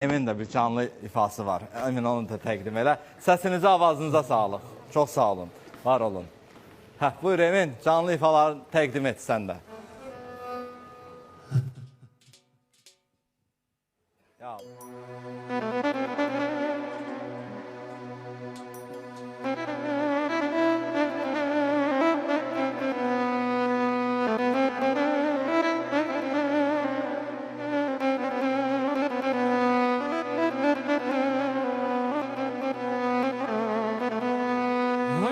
Emin de bir canlı ifası var. Emin onu da təqdim elə. Səsinizi, avazınıza sağlıq. Çox sağ olun. Var olun. Buyur Emin, canlı ifaları təqdim et sən də. Ya.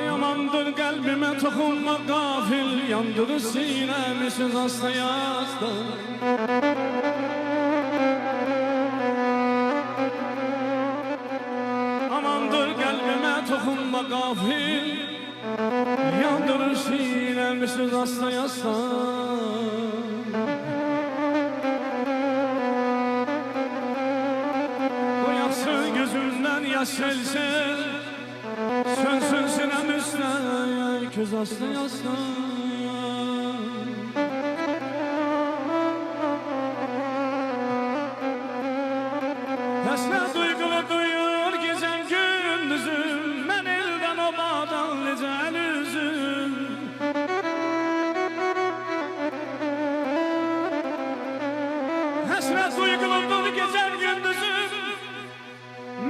Yamandır kalbime tokunma gafil, yandırır sinemi söz hasta yasta. Amandır kalbime tokunma gafil, yandırır sinemi söz hasta yasta. Koyarsın gözümden yaş sel, sönsün sinem üstüne, köz aslı yasla. Nesne duygulu duyur gecen gündüzüm, ben elden obadan lecel üzüm. Nesne duygulu dur gecen gündüzüm,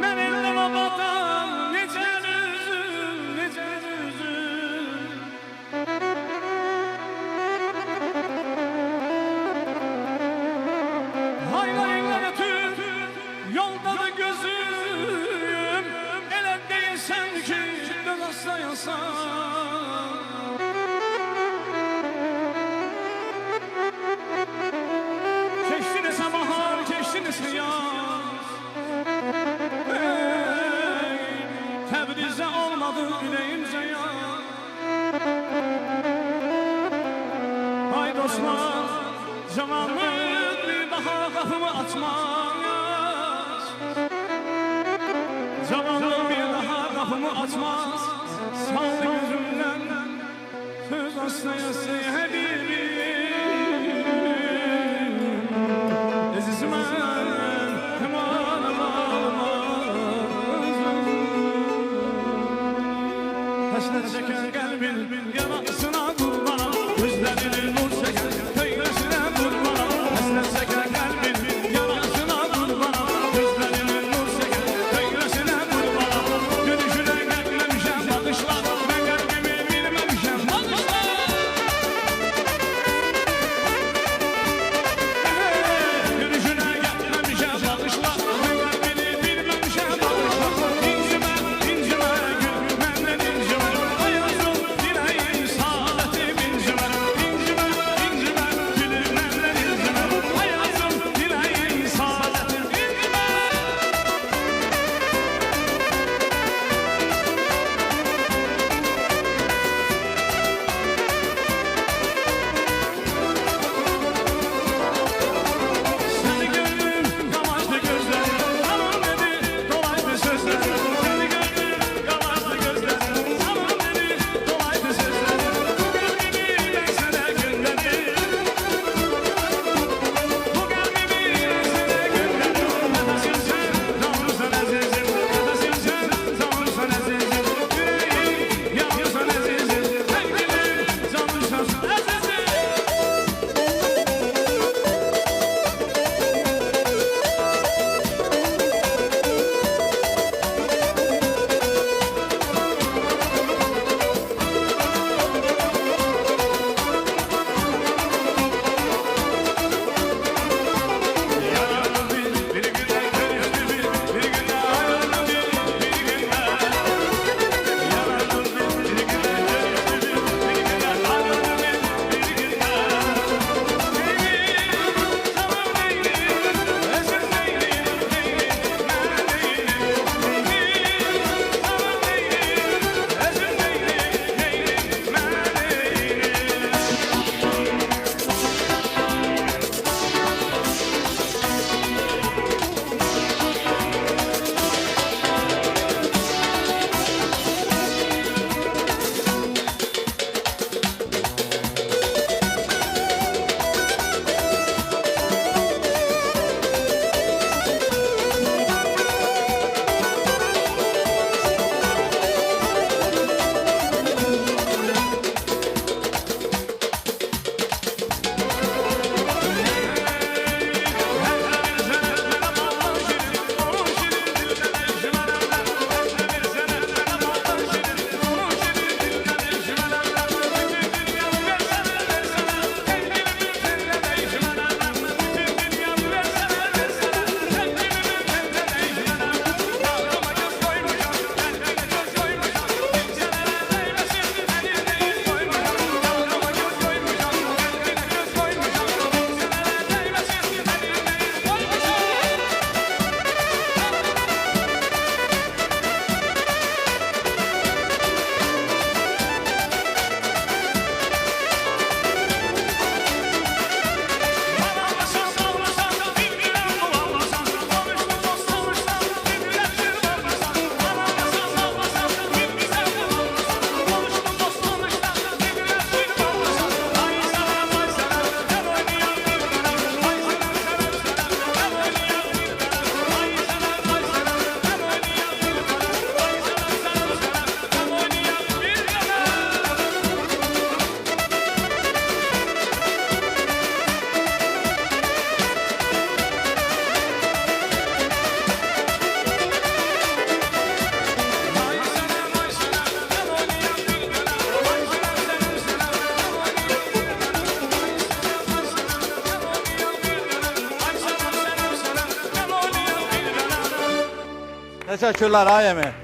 ben elden obadan lecel üzüm. Haylaylara tüm yolda da gözüm, ele değilsen ki de nasıl yasan. Keçti nese bahar, keçti nese yaz, Təbrizə olmadı üləyimcə yaz. Ay dostlar, cavanlıq bir daha qapımı açmaz. Cavanlıq bir daha qapımı açmaz. Saldı gözümdən söz aslayası həbibim. Əzizimə hasret çeken kalbin yarasına kurbanım, gözlerinin nur çeken kıyısına kurbanım. Hasret çeken kalbin yarasına kurbanım, gözlerinin nur çeken kıyısına kurbanım. Gülüşüne gelmemişem bakışlar, ben kalbimi bilmemişem bakışlar. Gülüşüne gelmemişem bakışlar, ben kalbimi bilmemişem bakışlar. İncime, incime, gül, benden incime. Ayazım dileğim sağ. Təşəkkürlər ay Emin.